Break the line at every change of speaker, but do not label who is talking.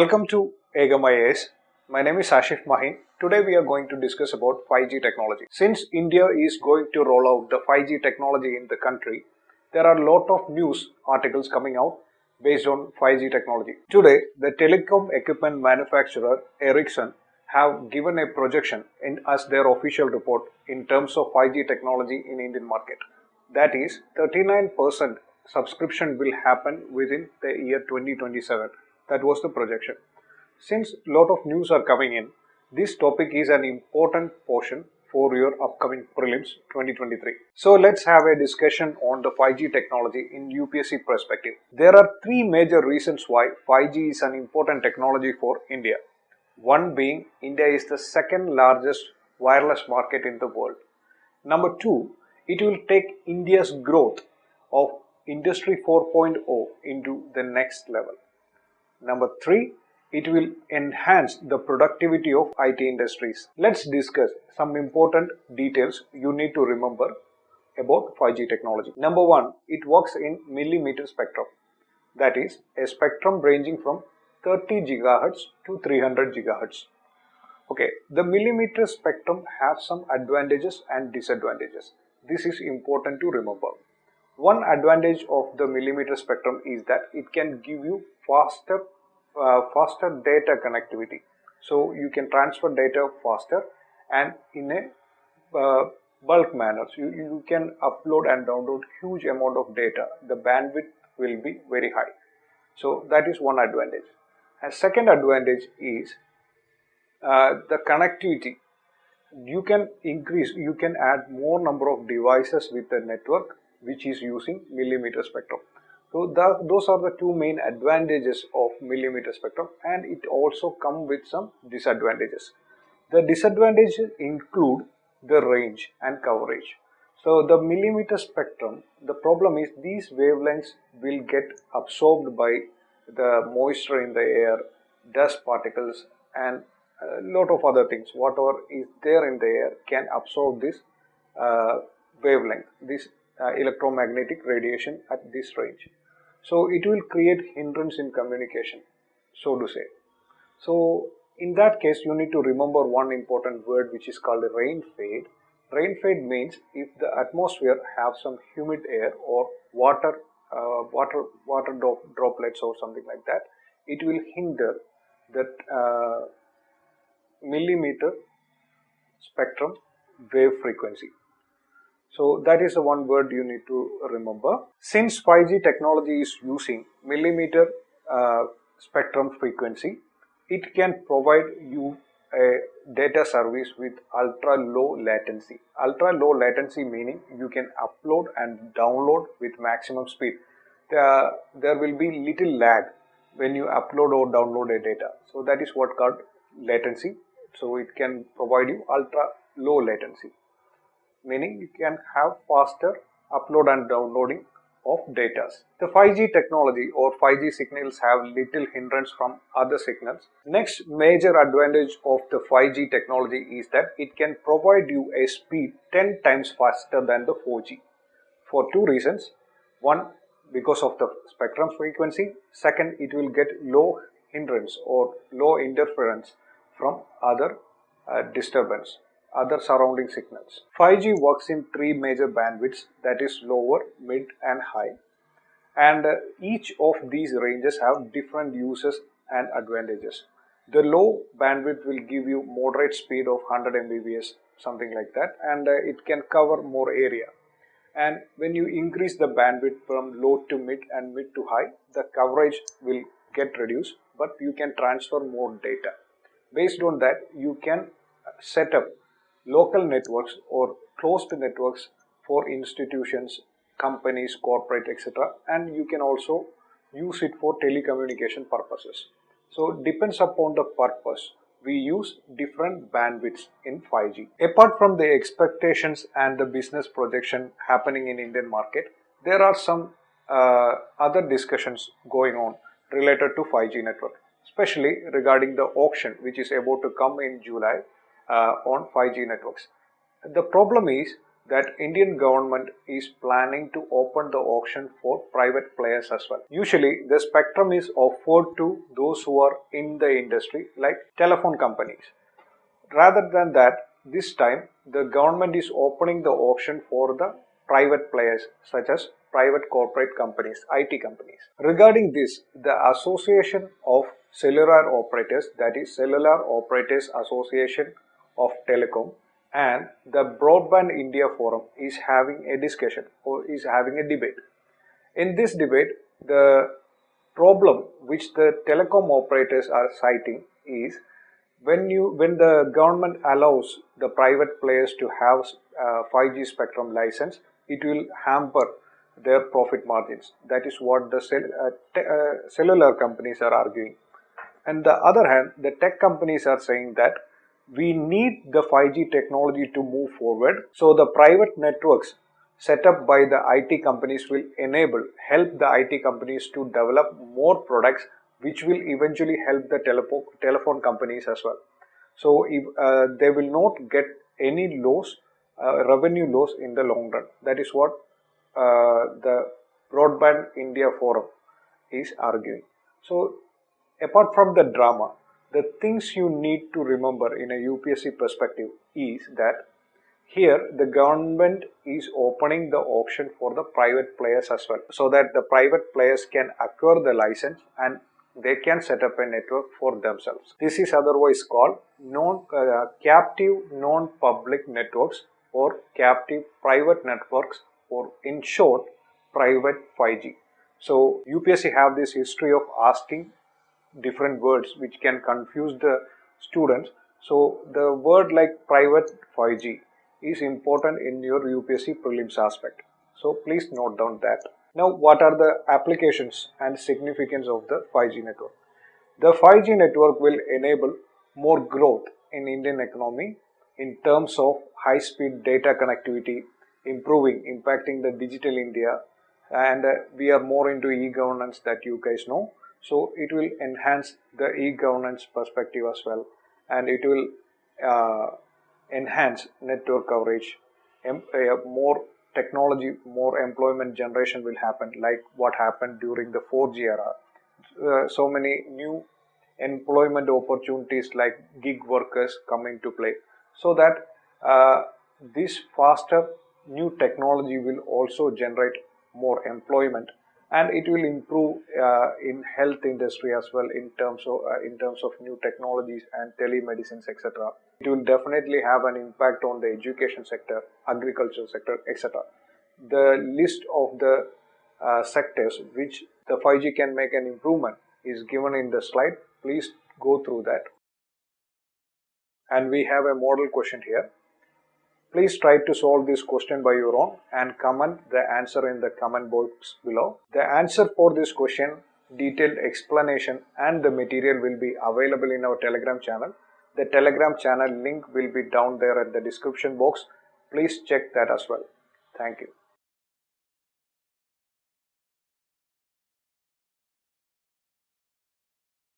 Welcome to Ekam IAS. My name is Ashif Mahin. Today we are going to discuss about 5G technology. Since India is going to roll out the 5G technology in the country, there are a lot of news articles coming out based on 5G technology. Today, the telecom equipment manufacturer Ericsson have given a projection as their official report in terms of 5G technology in Indian market. That is 39% subscription will happen within the year 2027. That was the projection. Since a lot of news are coming in, this topic is an important portion for your upcoming prelims 2023. So let's have a discussion on the 5G technology in UPSC perspective. There are three major reasons why 5G is an important technology for India. One being India is the second largest wireless market in the world. Number two, it will take India's growth of Industry 4.0 into the next level. Number three, it will enhance the productivity of IT industries. Let's discuss some important details you need to remember about 5G technology. Number one, it works in millimeter spectrum. That is a spectrum ranging from 30 GHz to 300 GHz. Okay, the millimeter spectrum has some advantages and disadvantages. This is important to remember. One advantage of the millimeter spectrum is that it can give you faster data connectivity. So you can transfer data faster and in a bulk manner. So you can upload and download huge amount of data. The bandwidth will be very high. So that is one advantage. And second advantage is the connectivity. You can add more number of devices with the network which is using millimeter spectrum. So those are the two main advantages of millimeter spectrum, and it also comes with some disadvantages. The disadvantages include the range and coverage. So the millimeter spectrum, the problem is these wavelengths will get absorbed by the moisture in the air, dust particles, and a lot of other things. Whatever is there in the air can absorb this wavelength, this electromagnetic radiation at this range. So it will create hindrance in communication, so to say. So in that case, you need to remember one important word which is called rain fade. Rain fade means if the atmosphere have some humid air or water droplets or something like that, it will hinder that millimeter spectrum wave frequency. So that is the one word you need to remember. Since 5G technology is using millimeter spectrum frequency, it can provide you a data service with ultra low latency. Ultra low latency meaning you can upload and download with maximum speed. There will be little lag when you upload or download a data. So that is what called latency. So it can provide you ultra low latency, meaning you can have faster upload and downloading of data. The 5G technology or 5G signals have little hindrance from other signals. Next major advantage of the 5G technology is that it can provide you a speed 10 times faster than the 4G for two reasons. One, because of the spectrum frequency. Second, it will get low hindrance or low interference from other disturbance, other surrounding signals. 5G works in three major bandwidths, that is lower, mid and high, and each of these ranges have different uses and advantages. The low bandwidth will give you moderate speed of 100 Mbps, something like that, and it can cover more area. And when you increase the bandwidth from low to mid and mid to high, the coverage will get reduced, but you can transfer more data. Based on that, you can set up local networks or closed networks for institutions, companies, corporate, etc. And you can also use it for telecommunication purposes. So it depends upon the purpose. We use different bandwidths in 5G. Apart from the expectations and the business projection happening in Indian market, there are some other discussions going on related to 5G network, especially regarding the auction which is about to come in July on 5G networks. The problem is that Indian government is planning to open the auction for private players as well. Usually the spectrum is offered to those who are in the industry like telephone companies. Rather than that, this time the government is opening the auction for the private players such as private corporate companies, IT companies. Regarding this, the Association of Cellular Operators, that is Cellular Operators Association of Telecom, and the Broadband India Forum is having a discussion or is having a debate. In this debate, the problem which the telecom operators are citing is when the government allows the private players to have 5G spectrum license, it will hamper their profit margins. That is what the cellular companies are arguing. On the other hand, the tech companies are saying that we need the 5G technology to move forward. So the private networks set up by the IT companies will help the IT companies to develop more products which will eventually help the telephone companies as well. So if, they will not get any loss, revenue loss in the long run. That is what the Broadband India Forum is arguing. So apart from the drama, the things you need to remember in a UPSC perspective is that here the government is opening the auction for the private players as well, so that the private players can acquire the license and they can set up a network for themselves. This is otherwise called captive non-public networks or captive private networks, or in short private 5G. So UPSC have this history of asking different words which can confuse the students. So the word like private 5G is important in your UPSC prelims aspect. So please note down that. Now what are the applications and significance of the 5G network? The 5G network will enable more growth in Indian economy in terms of high-speed data connectivity, impacting the digital India, and we are more into e-governance that you guys know. So it will enhance the e-governance perspective as well, and it will enhance network coverage, more technology, more employment generation will happen, like what happened during the 4G era. So many new employment opportunities like gig workers come into play, so that this faster new technology will also generate more employment, and it will improve in health industry as well in terms of new technologies and telemedicines, etc. It will definitely have an impact on the education sector, agriculture sector, etc. The list of the sectors which the 5G can make an improvement is given in the slide. Please go through that. And we have a model question here. Please try to solve this question by your own and comment the answer in the comment box below. The answer for this question, detailed explanation and the material will be available in our Telegram channel. The Telegram channel link will be down there at the description box. Please check that as well. Thank you.